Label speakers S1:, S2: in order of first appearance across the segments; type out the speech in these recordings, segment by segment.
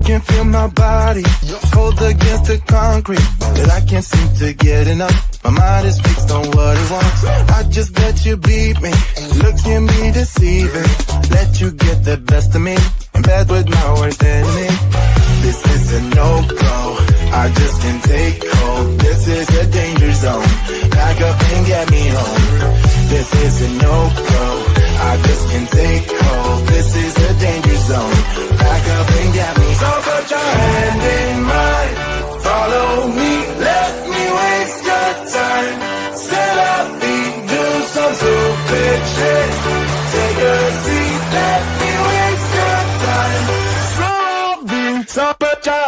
S1: can feel my body cold against the concrete, but I can't seem to get enough. My mind is fixed on what it wants. I just let you beat me, look at me deceiving. Let you get the best of me, in bed with my worst enemy. This is a no-go, I just can't take hold. This is a danger zone, back up and get me home. This is a no-go, I just can't take hold. This is a danger zone, back up and get me. So put your hand in mine, follow me, let me waste your time. Set up feet, do some stupid shit. Take a seat, let me waste your time. So put your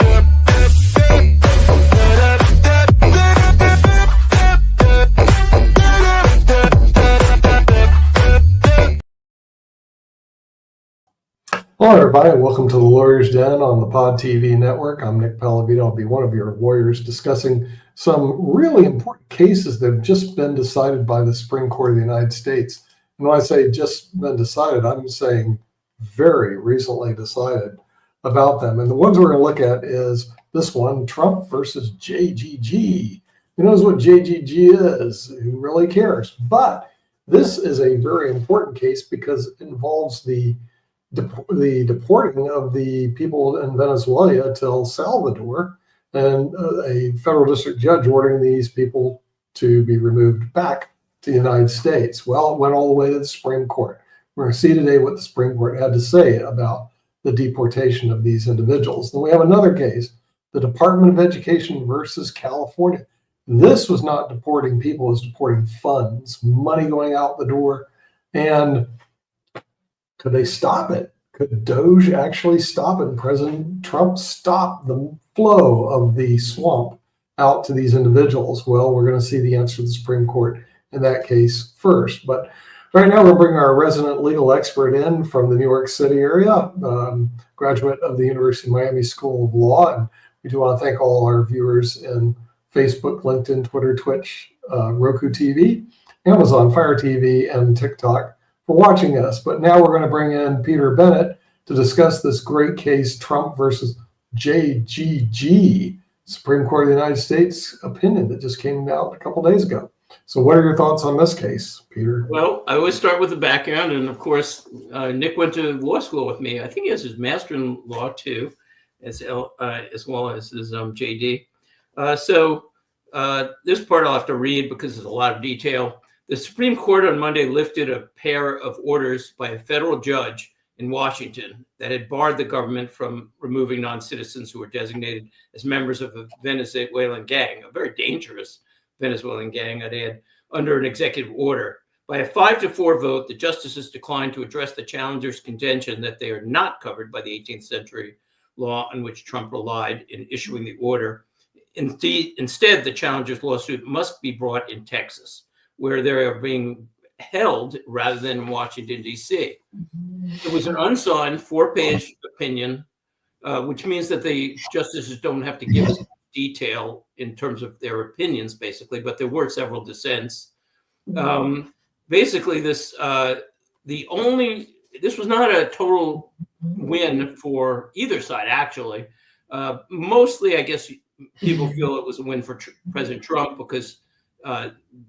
S2: Hello, everybody, and welcome to the Lawyers Den on the Pod TV network. I'm Nick Pallavito. I'll be one of your lawyers discussing some really important cases that have just been decided by the Supreme Court of the United States. And when I say just been decided, I'm saying very recently decided about them. And the ones we're going to look at is this one, Trump versus J.G.G. Who knows what J.G.G is? Who really cares? But this is a very important case because it involves the deporting of the people in Venezuela to El Salvador, and a federal district judge ordering these people to be removed back to the United States. Well, it went all the way to the Supreme Court. We're going to see today what the Supreme Court had to say about the deportation of these individuals. Then we have another case, the Department of Education versus California. This was not deporting people, it was deporting funds, money going out the door. And could they stop it? Could Doge actually stop it? And President Trump stop the flow of the swamp out to these individuals? Well, we're going to see the answer to the Supreme Court in that case first. But right now, we'll bring our resident legal expert in from the New York City area, graduate of the University of Miami School of Law. And we do want to thank all our viewers in Facebook, LinkedIn, Twitter, Twitch, Roku TV, Amazon Fire TV, and TikTok for watching us. But now we're going to bring in Peter Bennett to discuss this great case, Trump versus J.G.G, Supreme Court of the United States opinion that just came out a couple days ago. So what are your thoughts on this case, Peter?
S3: Well, I always start with the background. And of course, Nick went to law school with me. I think he has his master in law too, as well as his JD. So this part I'll have to read because there's a lot of detail. The Supreme Court on Monday lifted a pair of orders by a federal judge in Washington that had barred the government from removing non-citizens who were designated as members of a Venezuelan gang, a very dangerous Venezuelan gang, I'd add, under an executive order. By a 5-4 vote, the justices declined to address the challengers' contention that they are not covered by the 18th century law on which Trump relied in issuing the order. Instead, the challengers' lawsuit must be brought in Texas, where they are being held rather than in Washington, D.C. It was an unsigned 4-page opinion, which means that the justices don't have to give us detail in terms of their opinions, basically, but there were several dissents. Basically, this was not a total win for either side, actually. Mostly, I guess, people feel it was a win for President Trump because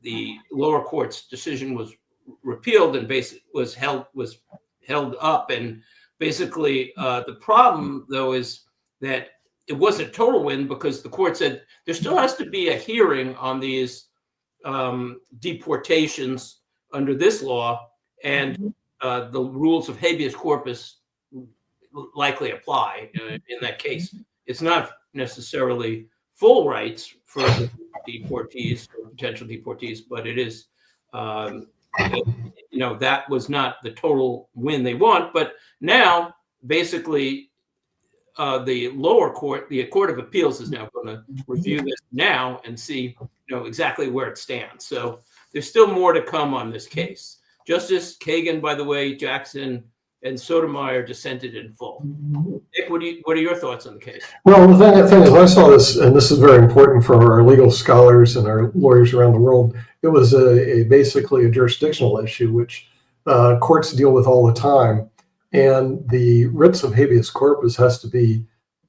S3: the lower court's decision was repealed and was held up. And basically, the problem, though, is that it wasn't a total win because the court said there still has to be a hearing on these deportations under this law, and the rules of habeas corpus likely apply in that case. It's not necessarily full rights for the deportees or potential deportees, but it is, that was not the total win they want. But now, basically, the lower court, the Court of Appeals, is now going to review this now and see, exactly where it stands. So there's still more to come on this case. Justice Kagan, by the way, Jackson, and Sotomayor dissented in full. Nick, what are your thoughts on the case?
S2: Well, the thing is, I saw this, and this is very important for our legal scholars and our lawyers around the world. It was basically a jurisdictional issue, which courts deal with all the time. And the writs of habeas corpus has to be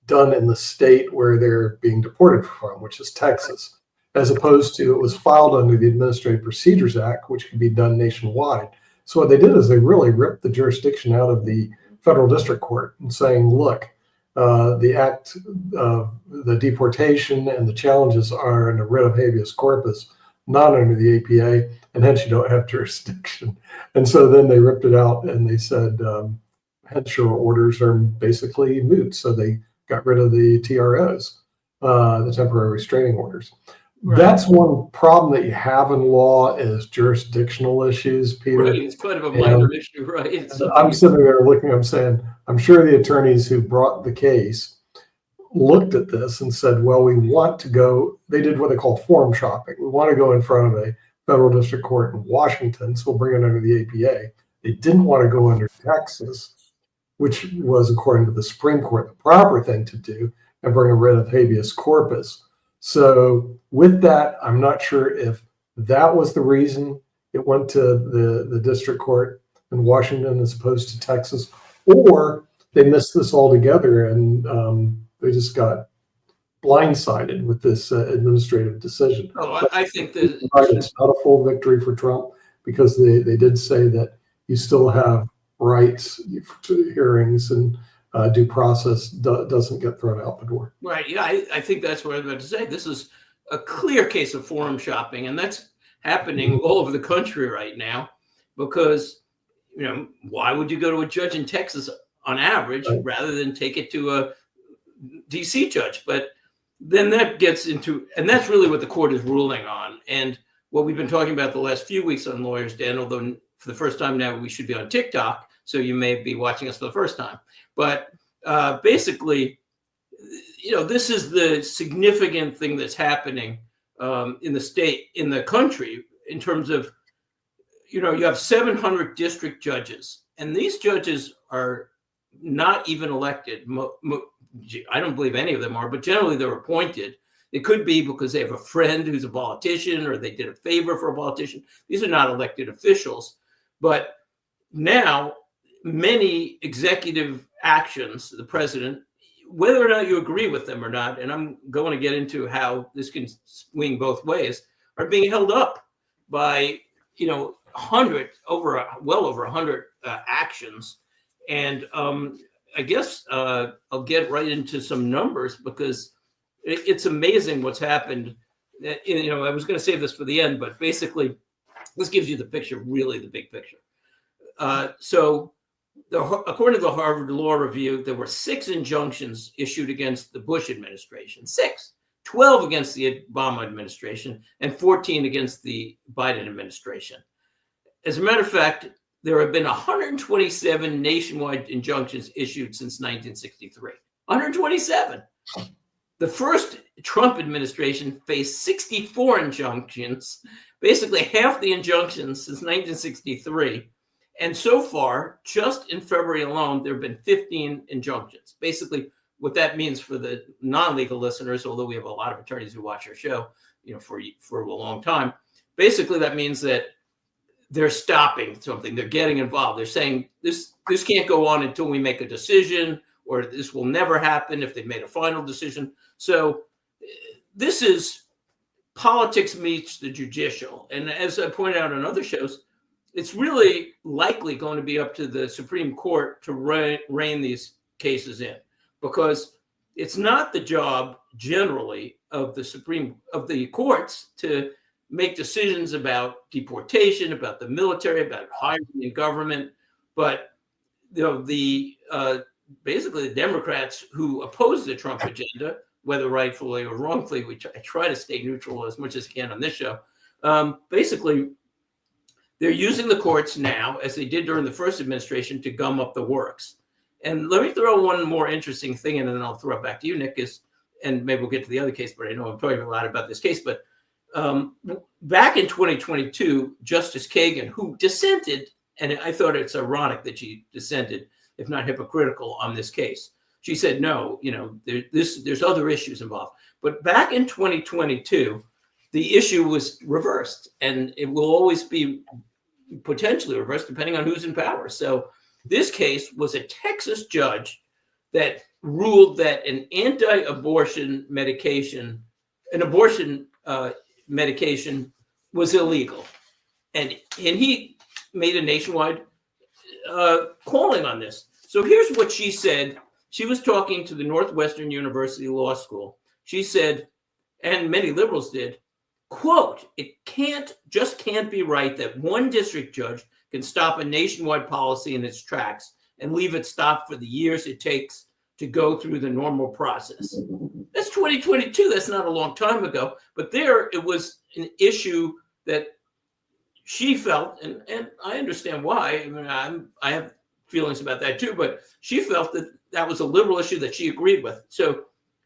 S2: done in the state where they're being deported from, which is Texas, as opposed to it was filed under the Administrative Procedures Act, which can be done nationwide. So what they did is they really ripped the jurisdiction out of the federal district court and saying, look, the act of the deportation and the challenges are in a writ of habeas corpus, not under the APA, and hence you don't have jurisdiction. And so then they ripped it out and they said, hence your orders are basically moot. So they got rid of the TROs, the temporary restraining orders. Right. That's one problem that you have in law is jurisdictional issues, Peter.
S3: Right, it's kind of a minor issue, right?
S2: I'm sitting there looking, I'm saying, I'm sure the attorneys who brought the case looked at this and said, well, we want to go, they did what they call forum shopping. We want to go in front of a federal district court in Washington, so we'll bring it under the APA. They didn't want to go under Texas, which was, according to the Supreme Court, the proper thing to do, and bring a writ of habeas corpus. So with that, I'm not sure if that was the reason it went to the district court in Washington as opposed to Texas, or they missed this altogether and they just got blindsided with this administrative decision.
S3: Oh, I think that
S2: it's not a full victory for Trump because they did say that you still have rights to hearings and due process doesn't get thrown out the door.
S3: Right. Yeah, I think that's what I was about to say. This is a clear case of forum shopping, and that's happening all over the country right now because, why would you go to a judge in Texas on average rather than take it to a DC judge? But then that gets into, and that's really what the court is ruling on. And what we've been talking about the last few weeks on Lawyers Den, although for the first time now we should be on TikTok, so you may be watching us for the first time. But basically, this is the significant thing that's happening in the state, in the country, in terms of, you have 700 district judges, and these judges are not even elected. I don't believe any of them are, but generally they're appointed. It could be because they have a friend who's a politician or they did a favor for a politician. These are not elected officials. But now many executive actions, the president, whether or not you agree with them or not, and I'm going to get into how this can swing both ways, are being held up by, well over 100 actions. And I guess I'll get right into some numbers because it's amazing what's happened. I was going to save this for the end, but basically this gives you the picture, really the big picture. According to the Harvard Law Review, there were 6 injunctions issued against the Bush administration, 6, 12 against the Obama administration, and 14 against the Biden administration. As a matter of fact, there have been 127 nationwide injunctions issued since 1963. 127. The first Trump administration faced 64 injunctions, basically half the injunctions since 1963. And so far, just in February alone, there have been 15 injunctions. Basically, what that means for the non-legal listeners, although we have a lot of attorneys who watch our show, for a long time, basically that means that they're stopping something. They're getting involved. They're saying this can't go on until we make a decision, or this will never happen if they've made a final decision. So this is politics meets the judicial. And as I pointed out on other shows, it's really likely going to be up to the Supreme Court to rein these cases in, because it's not the job generally of the courts to make decisions about deportation, about the military, about hiring in government. But basically the Democrats who oppose the Trump agenda, whether rightfully or wrongfully, which I try to stay neutral as much as I can on this show, basically they're using the courts now, as they did during the first administration, to gum up the works. And let me throw one more interesting thing in, and then I'll throw it back to you, Nick, and maybe we'll get to the other case, but I know I'm talking a lot about this case. But back in 2022, Justice Kagan, who dissented, and I thought it's ironic that she dissented, if not hypocritical, on this case. She said, no, there's other issues involved. But back in 2022, the issue was reversed, and it will always be potentially reversed depending on who's in power. So this case was a Texas judge that ruled that an anti-abortion medication, an abortion medication was illegal. And he made a nationwide calling on this. So here's what she said. She was talking to the Northwestern University Law School. She said, and many liberals did, quote, it just can't be right that one district judge can stop a nationwide policy in its tracks and leave it stopped for the years it takes to go through the normal process. That's 2022. That's not a long time ago. But there it was an issue that she felt, and I understand why. I mean, I have feelings about that too, but she felt that that was a liberal issue that she agreed with. So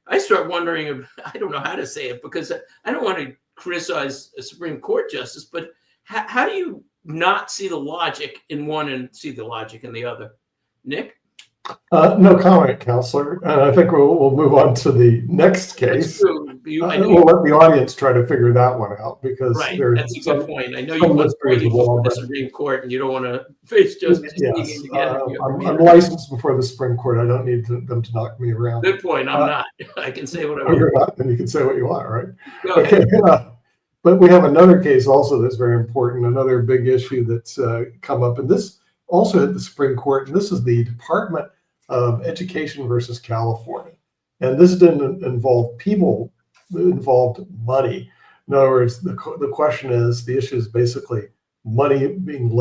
S3: I start wondering, I don't know how to say it, because I don't want to criticize a Supreme Court justice, but how do you not see the logic in one and see the logic in the other? Nick?
S2: No comment, Counselor. I think we'll move on to the next case.
S3: We'll
S2: let the audience try to figure that one out, because
S3: right.
S2: there's
S3: That's a good point. I know you want the Supreme Court and you don't want to face justice.
S2: Yes, I'm licensed before the Supreme Court. I don't need them to knock me around.
S3: Good point. I'm not. I can say whatever.
S2: You're not, then you can say what you want, right?
S3: Go ahead.
S2: But we have another case also that's very important, another big issue that's come up, and this also hit the Supreme Court, and this is the Department of Education versus California. And this didn't involve people, it involved money. In other words, the question is, the issue is basically money being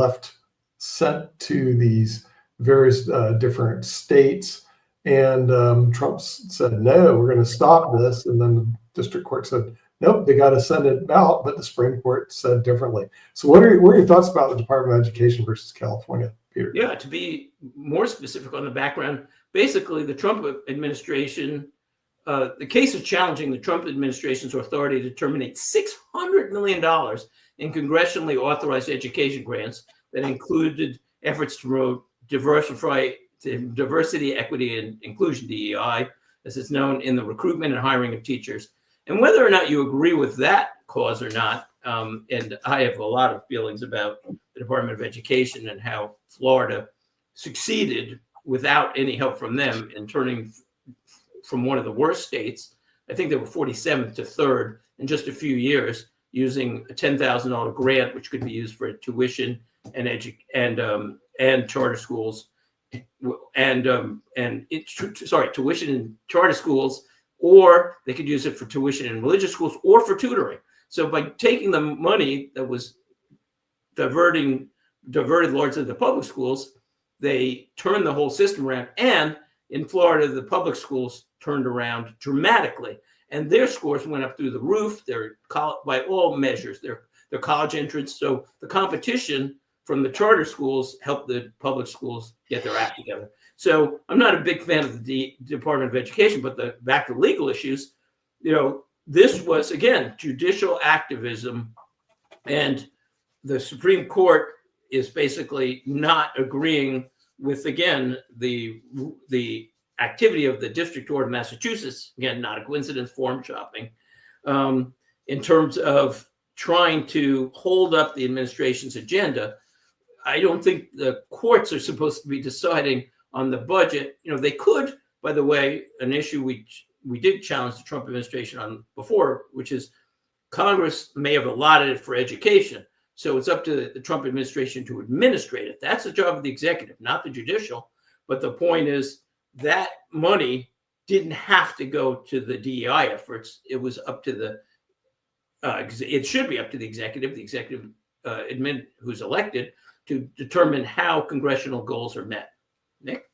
S2: sent to these various different states. And Trump said, no, we're going to stop this. And then the district court said, nope, they got to send it out. But the Supreme Court said differently. So what are your thoughts about the Department of Education versus California, Peter?
S3: Yeah, to be more specific on the background, basically the Trump administration, the case is challenging the Trump administration's authority to terminate $600 million in congressionally authorized education grants that included efforts to promote diversity, equity, and inclusion, DEI, as it's known, in the recruitment and hiring of teachers. And whether or not you agree with that cause or not, and I have a lot of feelings about the Department of Education and how Florida succeeded without any help from them in turning from one of the worst states, I think they were 47th to 3rd in just a few years, using a $10,000 grant, which could be used for tuition and charter schools, tuition in charter schools, or they could use it for tuition in religious schools or for tutoring. So by taking the money that was diverted largely to the public schools, they turned the whole system around. And in Florida, the public schools turned around dramatically, and their scores went up through the roof. They're by all measures, their college entrance. So the competition from the charter schools helped the public schools get their act together. So I'm not a big fan of the Department of Education, but back to legal issues, this was, again, judicial activism, and the Supreme Court is basically not agreeing with, again, the activity of the District Court of Massachusetts, again, not a coincidence, form shopping, in terms of trying to hold up the administration's agenda. I don't think the courts are supposed to be deciding on the budget. They could, by the way, an issue we did challenge the Trump administration on before, which is Congress may have allotted it for education. So it's up to the Trump administration to administrate it. That's the job of the executive, not the judicial. But the point is that money didn't have to go to the DEI efforts. It was up to it should be up to the executive admin who's elected, to determine how congressional goals are met. Nick?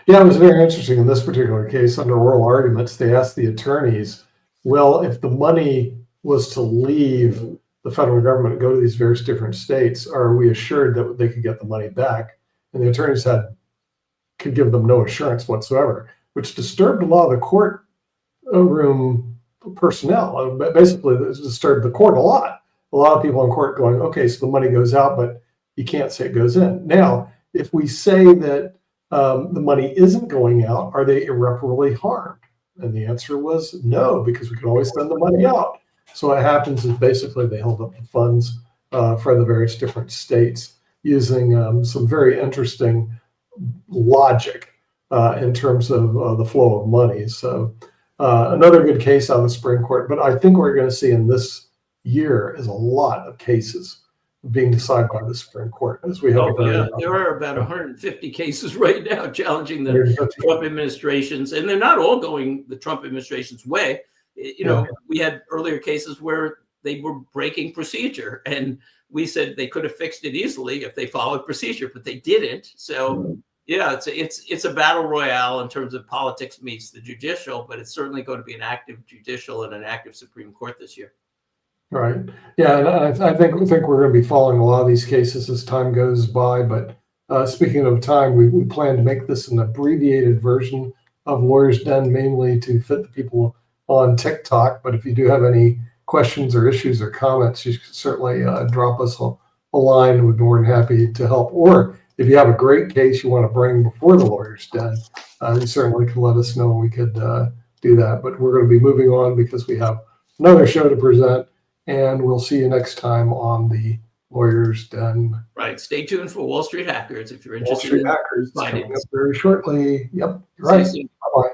S2: Yeah, it was very interesting in this particular case. Under oral arguments, they asked the attorneys, well, if the money was to leave the federal government and go to these various different states, are we assured that they could get the money back? And the attorneys could give them no assurance whatsoever, which disturbed a lot of the courtroom personnel. Basically, it disturbed the court a lot. A lot of people in court going, okay, so the money goes out, but you can't say it goes in. Now, if we say that the money isn't going out, are they irreparably harmed? And the answer was no, because we could always send the money out. So what happens is basically they held up the funds for the various different states using some very interesting logic. in terms of the flow of money. So another good case out of the Supreme Court. But I think what we're going to see in this year is a lot of cases being decided by the Supreme Court, as we have a very
S3: there are about 150 cases right now challenging the Trump administrations, and they're not all going the Trump administration's way. We had earlier cases where they were breaking procedure, and we said they could have fixed it easily if they followed procedure, but they didn't. So yeah, it's a battle royale in terms of politics meets the judicial, but it's certainly going to be an active judicial and an active Supreme Court this year.
S2: Right. Yeah, and I think we're going to be following a lot of these cases as time goes by. But speaking of time, we plan to make this an abbreviated version of Lawyers Den, mainly to fit the people on TikTok. But if you do have any questions or issues or comments, you can certainly drop us a line. We'd be more than happy to help. Or if you have a great case you want to bring before the Lawyers Den, you certainly can let us know. We could do that. But we're going to be moving on because we have another show to present. And we'll see you next time on the Lawyers Den.
S3: Right. Stay tuned for Wall Street Hackers if you're interested.
S2: Wall Street Hackers coming up very shortly. Yep. Right. Bye-bye.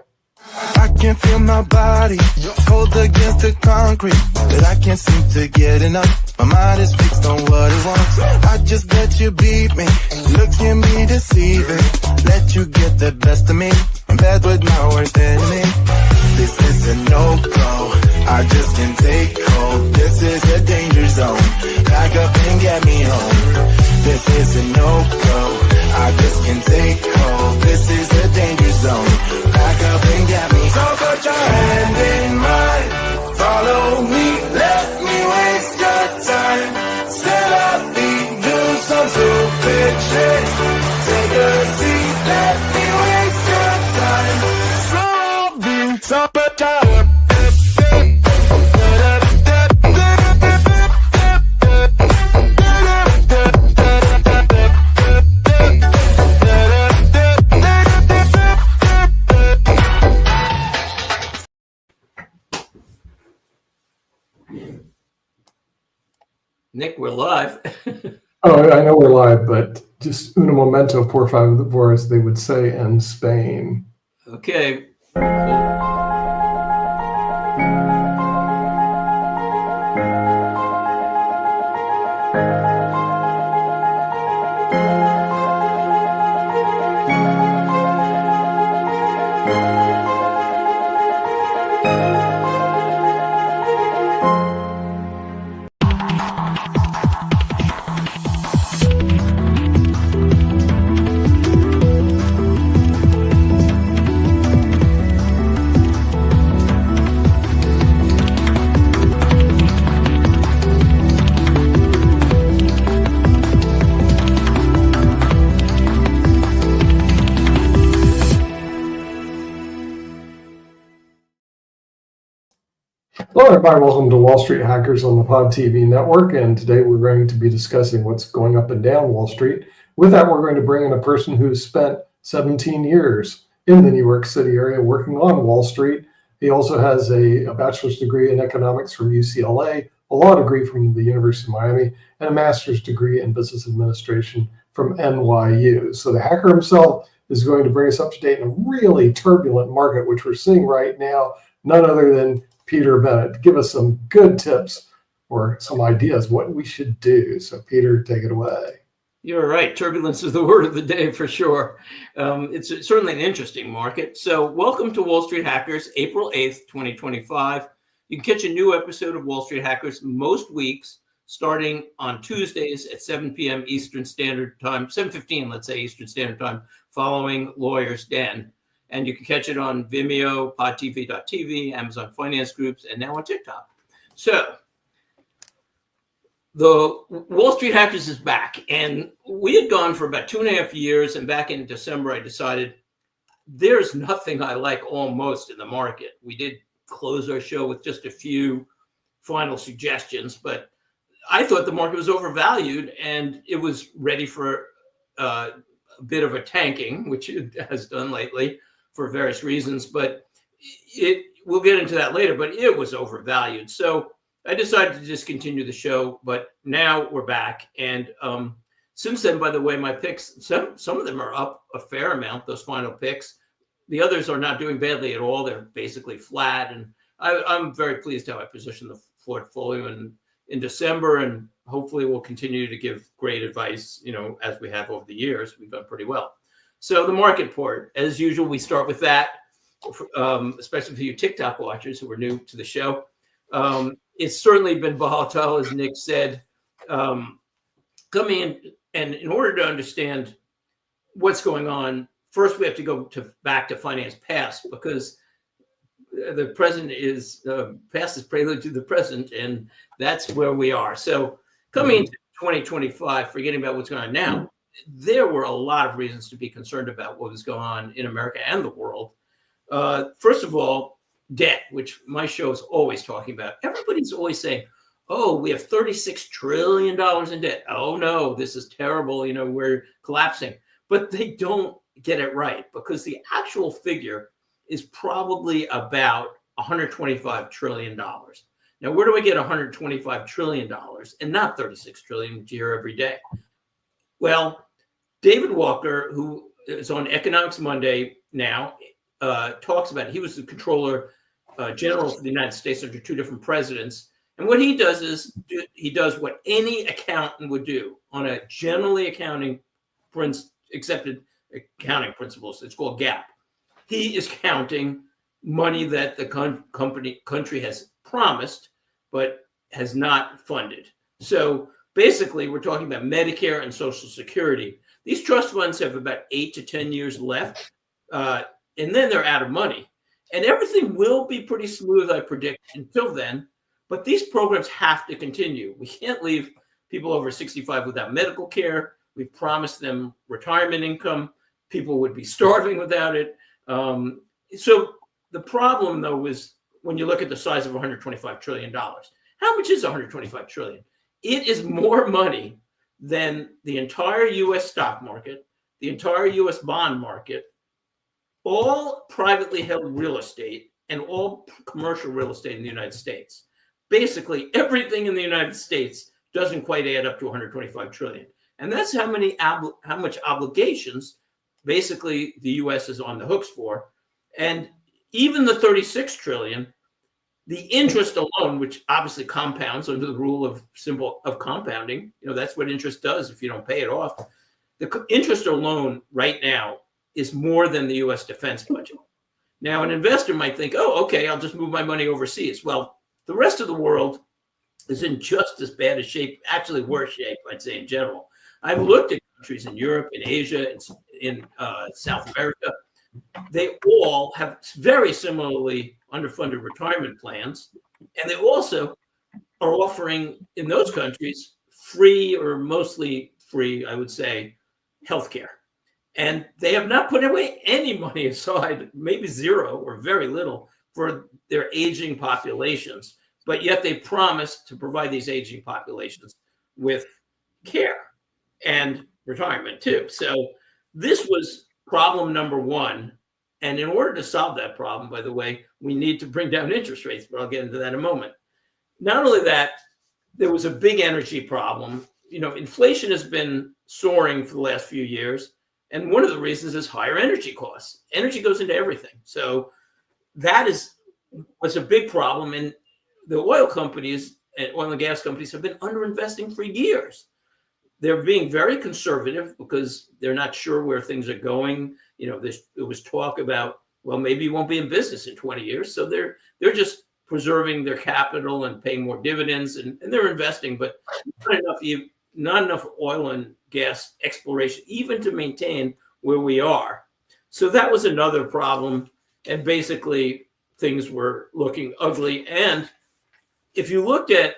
S1: I can feel my body cold against the concrete, but I can't seem to get enough. My mind is fixed on what it wants. I just let you beat me, look at me deceiving, let you get the best of me, in bed with my worst enemy. This is a no-go, I just can't take hold. This is a danger zone, back up and get me home. This is a no-go, I just can't take hold. This is a danger zone, back up and get me. So put your hand in mine, follow me, let me waste your time. Set up me, do some stupid shit. Take a seat, let me waste your time. Slowly, stop a time.
S3: Nick, we're live.
S2: Oh, I know we're live, but just un momento, por favor, as they would say in Spain.
S3: Okay.
S2: Hello, everybody. Welcome to Wall Street Hackers on the Pod TV network. And today we're going to be discussing what's going up and down Wall Street. With that, we're going to bring in a person who's spent 17 years in the New York City area working on Wall Street. He also has a bachelor's degree in economics from UCLA, a law degree from the University of Miami, and a master's degree in business administration from NYU. So the hacker himself is going to bring us up to date in a really turbulent market, which we're seeing right now, none other than Peter Bennett. Give us some good tips or some ideas what we should do. So Peter, take it away.
S3: You're right. Turbulence is the word of the day for sure. It's certainly an interesting market. So welcome to Wall Street Hackers, April 8th, 2025. You can catch a new episode of Wall Street Hackers most weeks, starting on Tuesdays at 7 p.m. Eastern Standard Time, 7:15, let's say, Eastern Standard Time, following Lawyers Den. And you can catch it on Vimeo, podtv.tv, Amazon Finance Groups, and now on TikTok. So the Wall Street Hackers is back. And we had gone for about 2.5 years. And back in December, I decided there's nothing I like almost in the market. We did close our show with just a few final suggestions, but I thought the market was overvalued and it was ready for a bit of a tanking, which it has done lately for various reasons, but we'll get into that later, but it was overvalued. So I decided to discontinue the show, but now we're back. And since then, by the way, my picks, some of them are up a fair amount, those final picks. the others are not doing badly at all. They're basically flat. And I'm very pleased how I positioned the portfolio in December, and hopefully we'll continue to give great advice, as we have over the years. We've done pretty well. So the market report, as usual, we start with that, especially for you TikTok watchers who are new to the show. It's certainly been volatile, as Nick said. Coming in, and in order to understand what's going on, first we have to go back to finance past, because the present is past is prelude to the present, and that's where we are. So coming into 2025, forgetting about what's going on now, there were a lot of reasons to be concerned about what was going on in America and the world. First of all, debt, which my show is always talking about. Everybody's always saying, oh, we have $36 trillion in debt. Oh, no, this is terrible. We're collapsing. But they don't get it right, because the actual figure is probably about $125 trillion. Now, where do we get $125 trillion and not $36 trillion, which you hear every day? Well, David Walker, who is on Economics Monday now, talks about it. He was the Comptroller General for the United States under two different presidents. And what he does is he does what any accountant would do on a generally accepted accounting principles. It's called GAAP. He is counting money that the country has promised but has not funded. So basically, we're talking about Medicare and Social Security. These trust funds have about 8 to 10 years left, and then they're out of money. And everything will be pretty smooth, I predict, until then. But these programs have to continue. We can't leave people over 65 without medical care. We've promised them retirement income. People would be starving without it. So the problem, though, is when you look at the size of $125 trillion. How much is $125 trillion? It is more money than the entire U.S. stock market, the entire U.S. bond market, all privately held real estate, and all commercial real estate in the United States. Basically, everything in the United States doesn't quite add up to $125 trillion. And that's how much obligations basically the U.S. is on the hooks for. And even the $36 trillion, the interest alone, which obviously compounds under the rule of compounding, that's what interest does if you don't pay it off. The interest alone right now is more than the U.S. defense budget. Now, an investor might think, oh, okay, I'll just move my money overseas. Well, the rest of the world is in just as bad a shape, actually worse shape, I'd say, in general. I've looked at countries in Europe, in Asia, in South America. They all have very similarly underfunded retirement plans. And they also are offering, in those countries, free or mostly free, I would say, healthcare. And they have not put away any money aside, maybe zero or very little, for their aging populations. But yet they promised to provide these aging populations with care and retirement too. So this was problem number one. And in order to solve that problem, by the way, we need to bring down interest rates, but I'll get into that in a moment. Not only that, there was a big energy problem. Inflation has been soaring for the last few years. And one of the reasons is higher energy costs. Energy goes into everything. So that was a big problem. And the oil companies and oil and gas companies have been underinvesting for years. They're being very conservative because they're not sure where things are going. There was talk about, well, maybe you won't be in business in 20 years. So they're just preserving their capital and paying more dividends, and they're investing, but not enough oil and gas exploration, even to maintain where we are. So that was another problem. And basically things were looking ugly. And if you looked at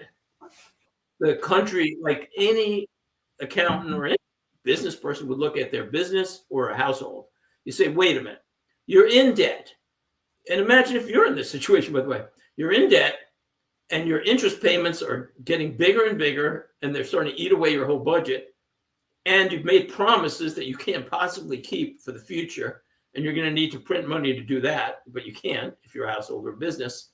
S3: the country, like any accountant or any business person would look at their business or a household, you say, wait a minute, you're in debt. And imagine if you're in this situation, by the way, you're in debt and your interest payments are getting bigger and bigger, and they're starting to eat away your whole budget. And you've made promises that you can't possibly keep for the future. And you're going to need to print money to do that, but you can't if you're a household or business.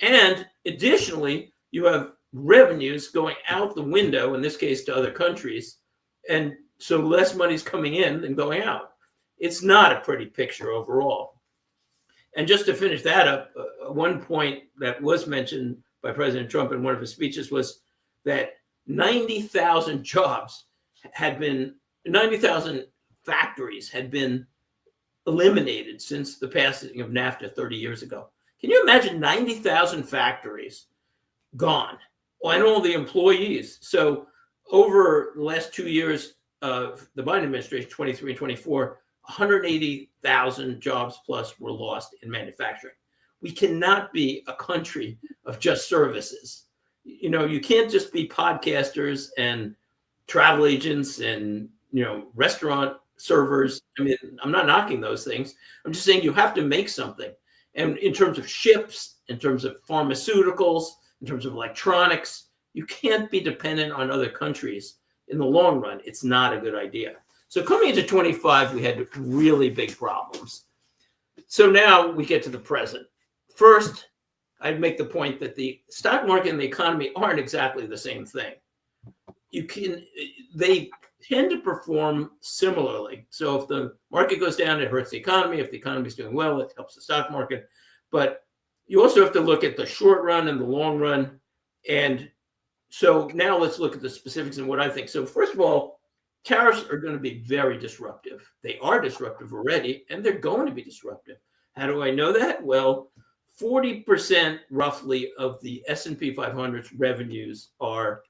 S3: And additionally, you have revenues going out the window, in this case to other countries. And so less money's coming in than going out. It's not a pretty picture overall. And just to finish that up, one point that was mentioned by President Trump in one of his speeches was that 90,000 jobs had been, 90,000 factories had been eliminated since the passing of NAFTA 30 years ago. Can you imagine 90,000 factories gone and all the employees? So over the last 2 years of the Biden administration, 23 and 24, 180,000 jobs plus were lost in manufacturing. We cannot be a country of just services. You know, you can't just be podcasters and travel agents and, you know, restaurant servers. I mean, I'm not knocking those things. I'm just saying you have to make something. And in terms of ships, in terms of pharmaceuticals, in terms of electronics, you can't be dependent on other countries. In the long run, it's not a good idea. So coming into 25, we had really big problems. So now we get to the present. First, I'd make the point that the stock market and the economy aren't exactly the same thing. They tend to perform similarly. So if the market goes down, it hurts the economy. If the economy is doing well, it helps the stock market. But you also have to look at the short run and the long run. And so now let's look at the specifics and what I think. So first of all, tariffs are going to be very disruptive. They are disruptive already, and they're going to be disruptive. How do I know that? Well, 40% roughly of the S&P 500's revenues are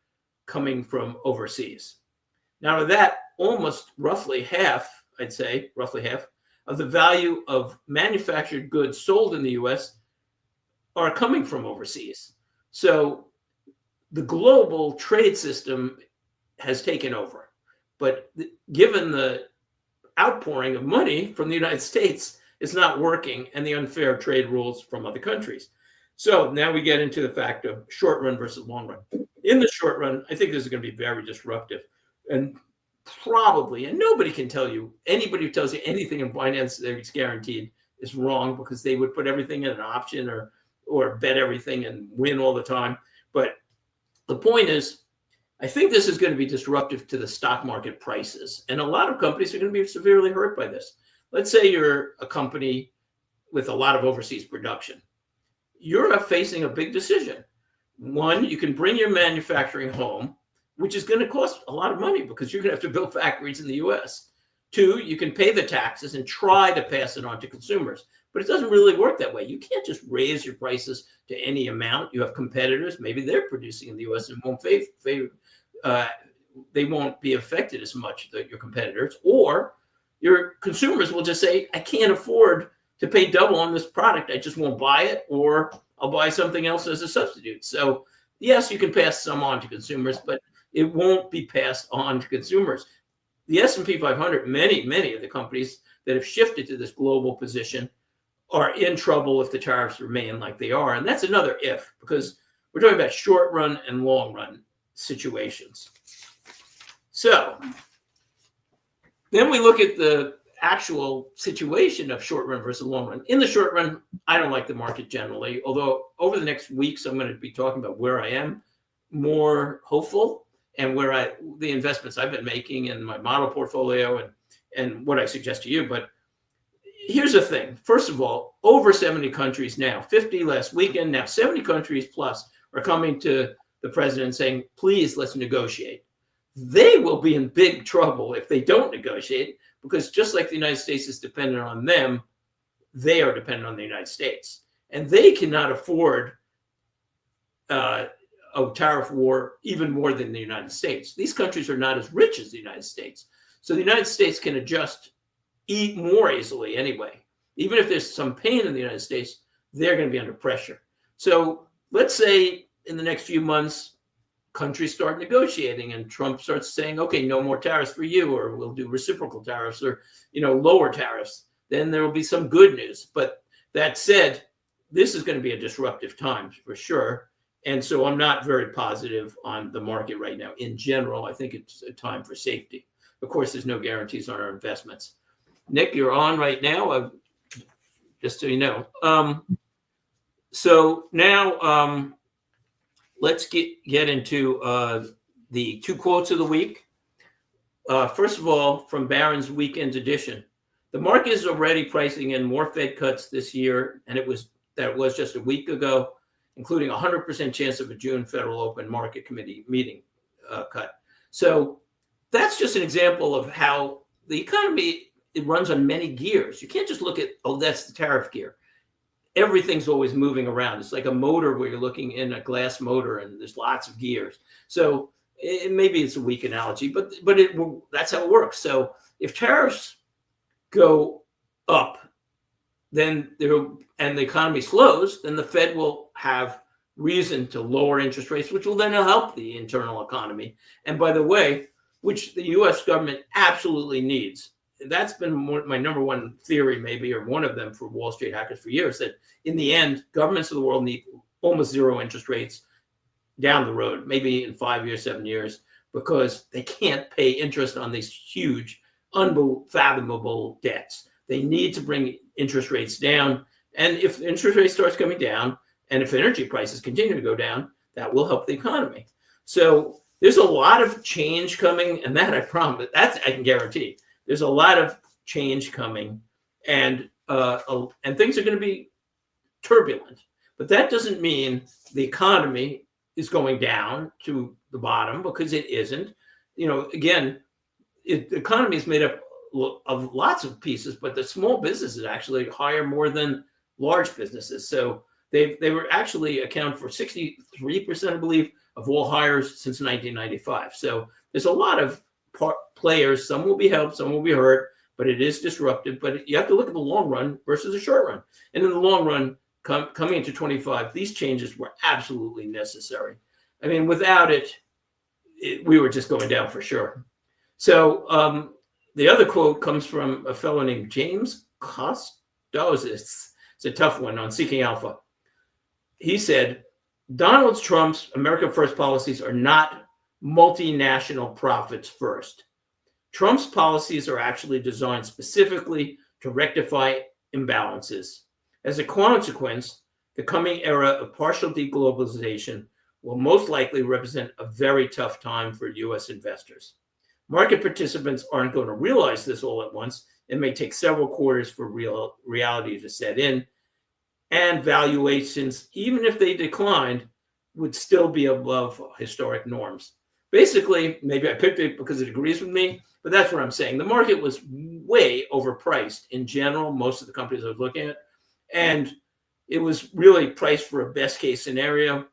S3: coming from overseas. Now, of that, almost roughly half, I'd say, roughly half of the value of manufactured goods sold in the U.S. are coming from overseas. So the global trade system has taken over. But given the outpouring of money from the United States, it's not working, and the unfair trade rules from other countries. So now we get into the fact of short run versus long run. In the short run, I think this is going to be very disruptive. And probably, and nobody can tell you, anybody who tells you anything in finance that it's guaranteed is wrong, because they would put everything in an option or bet everything and win all the time. But the point is, I think this is going to be disruptive to the stock market prices. And a lot of companies are going to be severely hurt by this. Let's say you're a company with a lot of overseas production. You're facing a big decision. One, you can bring your manufacturing home, which is going to cost a lot of money because you're going to have to build factories in the US. Two, you can pay the taxes and try to pass it on to consumers. But it doesn't really work that way. You can't just raise your prices to any amount. You have competitors. Maybe they're producing in the US and won't they won't be affected as much, your competitors. Or your consumers will just say, I can't afford to pay double on this product. I just won't buy it, or I'll buy something else as a substitute. So yes, you can pass some on to consumers, but it won't be passed on to consumers. The S&P 500, many of the companies that have shifted to this global position are in trouble if the tariffs remain like they are. And that's another if, because we're talking about short run and long run situations. So then we look at the actual situation of short run versus long run. In the short run, I don't like the market generally, although over the next weeks, I'm going to be talking about where I am more hopeful and where the investments I've been making in my model portfolio and what I suggest to you. But here's the thing. First of all, over 70 countries now, 50 last weekend, now 70 countries plus are coming to the president saying, please, let's negotiate. They will be in big trouble if they don't negotiate, because just like the United States is dependent on them, they are dependent on the United States. And they cannot afford a tariff war even more than the United States. These countries are not as rich as the United States. So the United States can adjust more easily anyway. Even if there's some pain in the United States, they're going to be under pressure. So let's say in the next few months, countries start negotiating and Trump starts saying, okay, no more tariffs for you, or we'll do reciprocal tariffs, or, lower tariffs. Then there will be some good news. But that said, this is going to be a disruptive time for sure. And so I'm not very positive on the market right now. In general, I think it's a time for safety. Of course, there's no guarantees on our investments. Nick, you're on right now, just so you know. So now let's get into the two quotes of the week. First of all, from Barron's Weekend Edition, the market is already pricing in more Fed cuts this year, and it was just a week ago, including 100% chance of a June Federal Open Market Committee meeting cut. So that's just an example of how the economy, it runs on many gears. You can't just look at, oh, that's the tariff gear. Everything's always moving around. It's like a motor where you're looking in a glass motor and there's lots of gears. So maybe it's a weak analogy, but that's how it works. So if tariffs go up, then and the economy slows, then the Fed will have reason to lower interest rates, which will then help the internal economy. And by the way, which the U.S. government absolutely needs. That's been my number one theory, maybe, or one of them for Wall Street hackers for years, that in the end, governments of the world need almost zero interest rates down the road, maybe in 5 years, 7 years, because they can't pay interest on these huge, unfathomable debts. They need to bring interest rates down. And if interest rates starts coming down, and if energy prices continue to go down, that will help the economy. So there's a lot of change coming, and that I promise, that I can guarantee. There's a lot of change coming, and things are going to be turbulent. But that doesn't mean the economy is going down to the bottom, because it isn't. You know, again, the economy is made up of lots of pieces, but the small businesses actually hire more than large businesses. So they were actually account for 63%, I believe, of all hires since 1995. So there's a lot of players. Some will be helped, some will be hurt, but it is disruptive. But you have to look at the long run versus the short run. And in the long run, coming into 25, these changes were absolutely necessary. I mean, without it, we were just going down for sure. So the other quote comes from a fellow named James Costosis. It's a tough one on Seeking Alpha. He said, Donald Trump's America First policies are not multinational profits first. Trump's policies are actually designed specifically to rectify imbalances. As a consequence, the coming era of partial deglobalization will most likely represent a very tough time for U.S. investors. Market participants aren't going to realize this all at once. It may take several quarters for reality to set in, and valuations, even if they declined, would still be above historic norms. Basically, maybe I picked it because it agrees with me, but that's what I'm saying. The market was way overpriced in general, most of the companies I was looking at, and it was really priced for a best case scenario.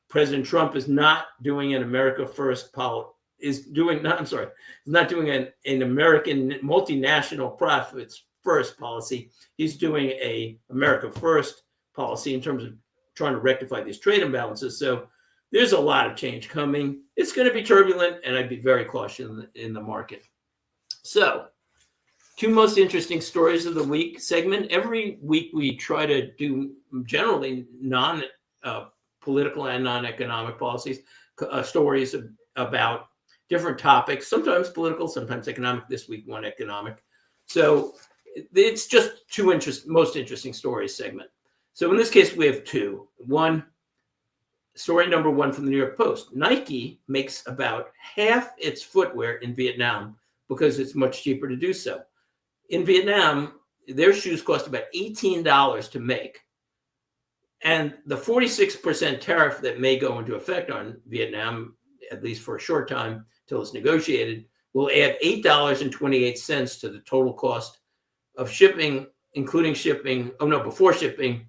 S3: President Trump is not doing an America First policy, is not doing an American multinational profits first policy. He's doing a America First policy in terms of trying to rectify these trade imbalances. So there's a lot of change coming. It's going to be turbulent, and I'd be very cautious in the market. So, two most interesting stories of the week segment. Every week we try to do generally non-political and non-economic policies, stories about different topics, sometimes political, sometimes economic. This week, one economic. So it's just most interesting stories segment. So in this case, we have two. Story number one from the New York Post. Nike makes about half its footwear in Vietnam because it's much cheaper to do so. In Vietnam, their shoes cost about $18 to make. And the 46% tariff that may go into effect on Vietnam, at least for a short time till it's negotiated, will add $8.28 to the total cost of shipping, including shipping, before shipping,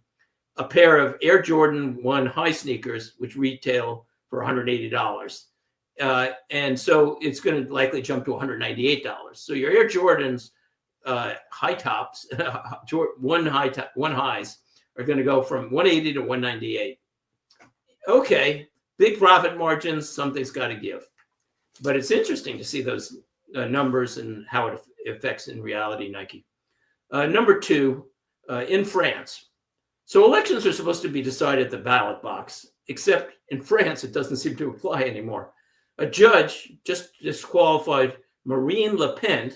S3: a pair of Air Jordan 1 high sneakers, which retail for $180. And so it's going to likely jump to $198. So your Air Jordans high tops, one highs, are going to go from $180 to $198. Okay, big profit margins, something's got to give. But it's interesting to see those numbers and how it affects in reality Nike. Number two, in France. So elections are supposed to be decided at the ballot box, except in France, it doesn't seem to apply anymore. A judge just disqualified Marine Le Pen,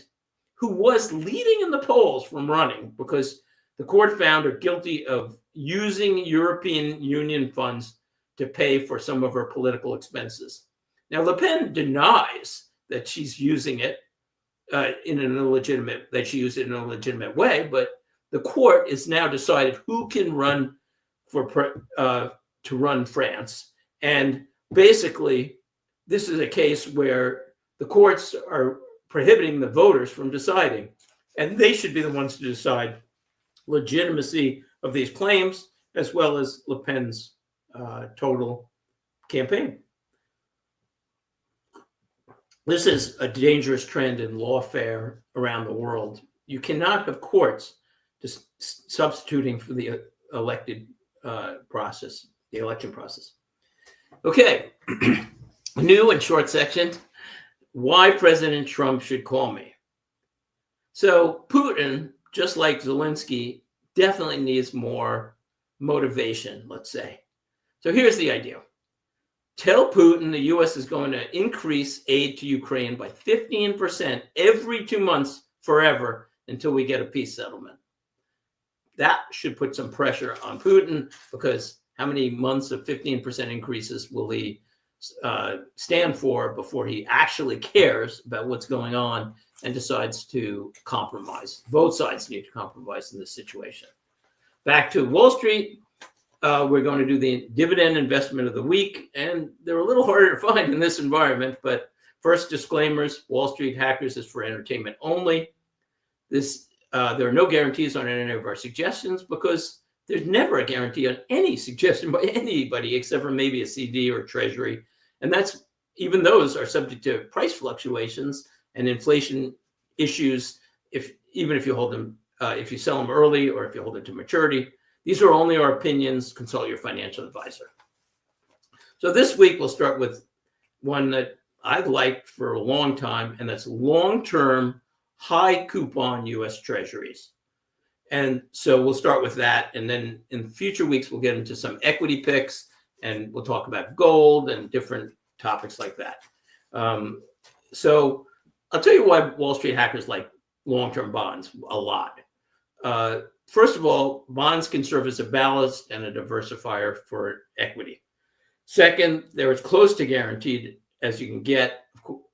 S3: who was leading in the polls, from running because the court found her guilty of using European Union funds to pay for some of her political expenses. Now, Le Pen denies that she's using it. in an illegitimate, that she used it in an illegitimate way, but the court is now decided who can run to run France. And basically, this is a case where the courts are prohibiting the voters from deciding, and they should be the ones to decide legitimacy of these claims, as well as Le Pen's total campaign. This is a dangerous trend in lawfare around the world. You cannot have courts just substituting for the elected process, the election process. Okay, new and short section, why President Trump should call me. So Putin, just like Zelensky, definitely needs more motivation, let's say. So here's the idea. Tell Putin the U.S. is going to increase aid to Ukraine by 15% every 2 months forever until we get a peace settlement. That should put some pressure on Putin, because how many months of 15% increases will he stand for before he actually cares about what's going on and decides to compromise? Both sides need to compromise in this situation. Back to Wall Street. We're going to do the dividend investment of the week, and they're a little harder to find in this environment. But first, disclaimers: Wall Street Hackers is for entertainment only. There are no guarantees on any of our suggestions, because there's never a guarantee on any suggestion by anybody except for maybe a CD or a treasury, and that's even those are subject to price fluctuations and inflation issues. Even if you hold them, if you sell them early or if you hold them to maturity. These are only our opinions. Consult your financial advisor. So this week, we'll start with one that I've liked for a long time, and that's long-term, high-coupon U.S. Treasuries. And so we'll start with that, and then in future weeks, we'll get into some equity picks, and we'll talk about gold and different topics like that. So I'll tell you why Wall Street Hackers like long-term bonds a lot. First of all, bonds can serve as a ballast and a diversifier for equity. Second, they're as close to guaranteed as you can get.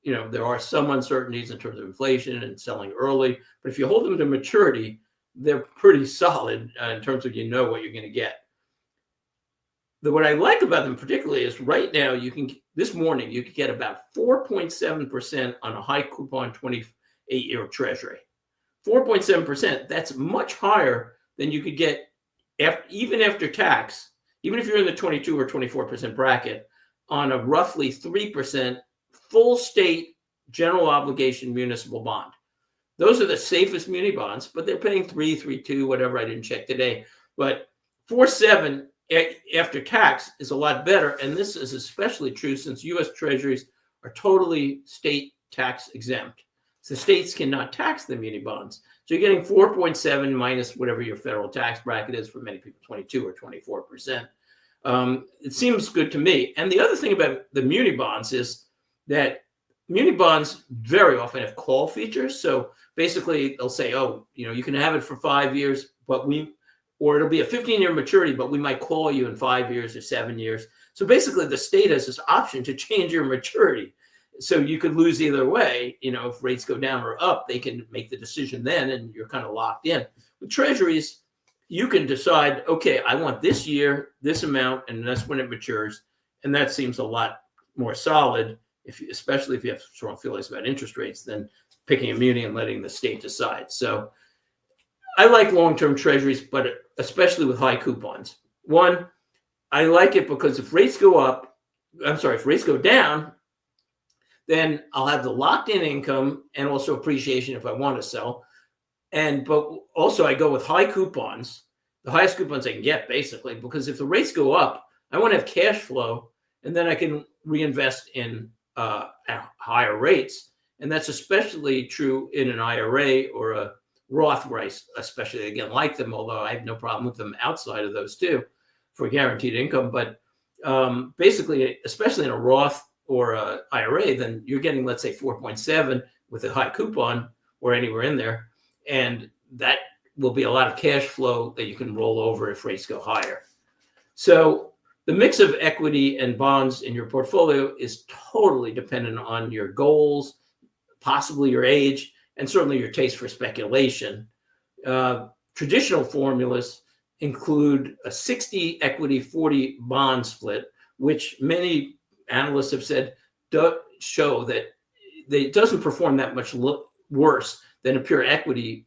S3: There are some uncertainties in terms of inflation and selling early, but if you hold them to maturity, they're pretty solid in terms of what you're going to get. What I like about them particularly is right now, this morning, you could get about 4.7% on a high coupon 28-year treasury. 4.7%, that's much higher than you could get even after tax, even if you're in the 22 or 24% bracket, on a roughly 3% full state general obligation municipal bond. Those are the safest muni bonds, but they're paying 3.32, whatever. I didn't check today. But 4.7 after tax is a lot better. And this is especially true since U.S. Treasuries are totally state tax exempt. So states cannot tax the muni bonds. So you're getting 4.7 minus whatever your federal tax bracket is, for many people, 22 or 24%. It seems good to me. And the other thing about the muni bonds is that muni bonds very often have call features. So basically they'll say, you can have it for 5 years, or it'll be a 15-year maturity, but we might call you in 5 years or 7 years. So basically the state has this option to change your maturity. So you could lose either way. If rates go down or up, they can make the decision then, and you're kind of locked in. With treasuries, you can decide, okay, I want this year, this amount, and that's when it matures. And that seems a lot more solid, especially if you have strong feelings about interest rates, than picking a muni and letting the state decide. So I like long-term treasuries, but especially with high coupons. One, I like it because if rates go down, then I'll have the locked-in income and also appreciation if I want to sell. But also I go with high coupons, the highest coupons I can get, basically, because if the rates go up, I want to have cash flow, and then I can reinvest in at higher rates. And that's especially true in an IRA or a Roth, where I especially, again, like them, although I have no problem with them outside of those too for guaranteed income. But basically, especially in a Roth or a IRA, then you're getting, let's say, 4.7 with a high coupon or anywhere in there. And that will be a lot of cash flow that you can roll over if rates go higher. So the mix of equity and bonds in your portfolio is totally dependent on your goals, possibly your age, and certainly your taste for speculation. Traditional formulas include a 60 equity, 40 bond split, which many analysts have said does show that it doesn't perform that much worse than a pure equity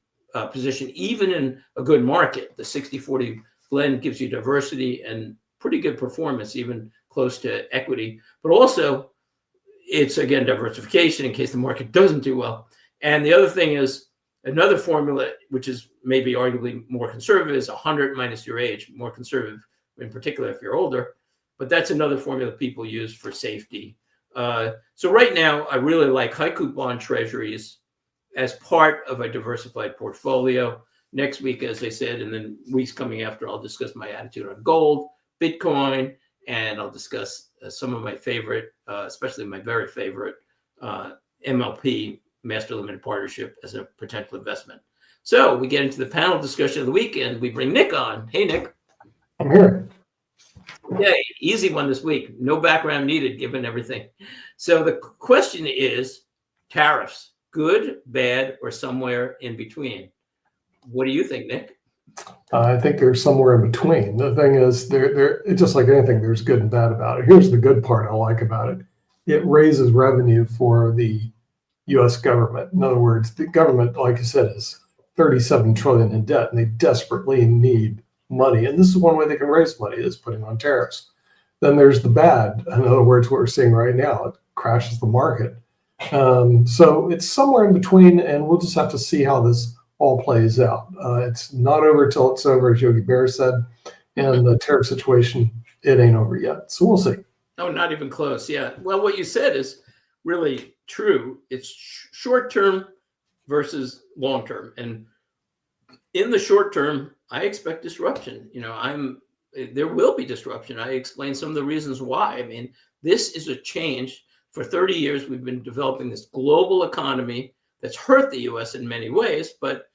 S3: position, even in a good market. The 60-40 blend gives you diversity and pretty good performance, even close to equity. But also, it's, again, diversification in case the market doesn't do well. And the other thing is, another formula, which is maybe arguably more conservative, is 100 minus your age, more conservative, in particular if you're older. But that's another formula people use for safety. So right now, I really like high coupon treasuries as part of a diversified portfolio. Next week, as I said, and then weeks coming after, I'll discuss my attitude on gold, Bitcoin, and I'll discuss some of my favorite, especially my very favorite MLP, Master Limited Partnership, as a potential investment. So we get into the panel discussion of the week, and we bring Nick on. Hey, Nick.
S2: I'm here.
S3: Okay, easy one this week. No background needed, given everything. So the question is, tariffs, good, bad, or somewhere in between? What do you think, Nick?
S2: I think there's somewhere in between. The thing is, it's just like anything, there's good and bad about it. Here's the good part I like about it. It raises revenue for the U.S. government. In other words, the government, like I said, is $37 trillion in debt, and they desperately need money. And this is one way they can raise money, is putting on tariffs. Then there's the bad. In other words, what we're seeing right now, it crashes the market. So it's somewhere in between, and we'll just have to see how this all plays out. It's not over till it's over, as Yogi Bear said, and the tariff situation, it ain't over yet. So we'll see.
S3: Oh, not even close. Yeah. Well, what you said is really true. It's short term versus long term. And in the short term, I expect disruption. There will be disruption. I explained some of the reasons why. I mean, this is a change. For 30 years, we've been developing this global economy that's hurt the U.S. in many ways, but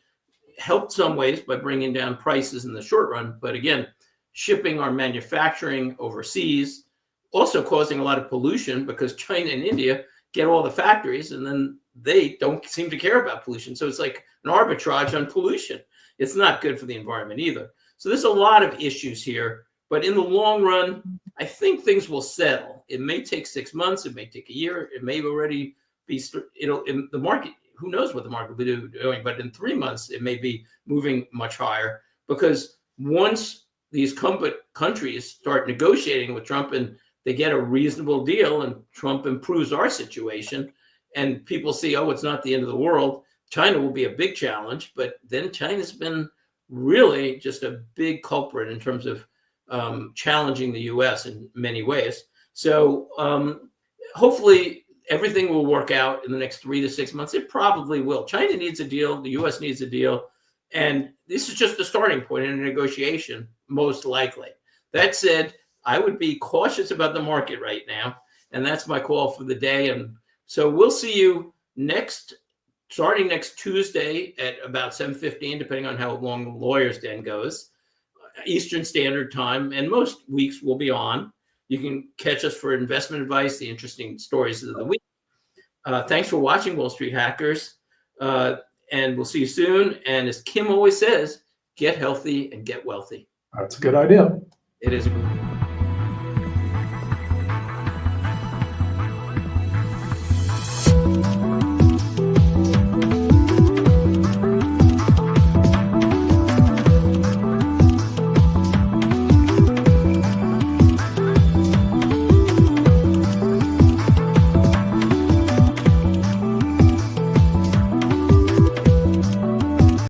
S3: helped some ways by bringing down prices in the short run. But again, shipping our manufacturing overseas, also causing a lot of pollution because China and India get all the factories and then they don't seem to care about pollution. So it's like an arbitrage on pollution. It's not good for the environment either. So there's a lot of issues here, but in the long run, I think things will settle. It may take 6 months. It may take a year. It may already be, in the market, who knows what the market will be doing, but in 3 months, it may be moving much higher, because once these countries start negotiating with Trump and they get a reasonable deal and Trump improves our situation and people see, oh, it's not the end of the world, China will be a big challenge. But then China's been really just a big culprit in terms of challenging the U.S. in many ways. So hopefully everything will work out in the next 3 to 6 months. It probably will. China needs a deal. The U.S. needs a deal. And this is just the starting point in a negotiation, most likely. That said, I would be cautious about the market right now. And that's my call for the day. And so we'll see you starting next Tuesday at about 7:15, depending on how long the Lawyers Den goes, Eastern Standard Time. And most weeks we'll be on. You can catch us for investment advice, the interesting stories of the week. Thanks for watching, Wall Street Hackers. And we'll see you soon. And as Kim always says, get healthy and get wealthy.
S2: That's a good idea.
S3: It is.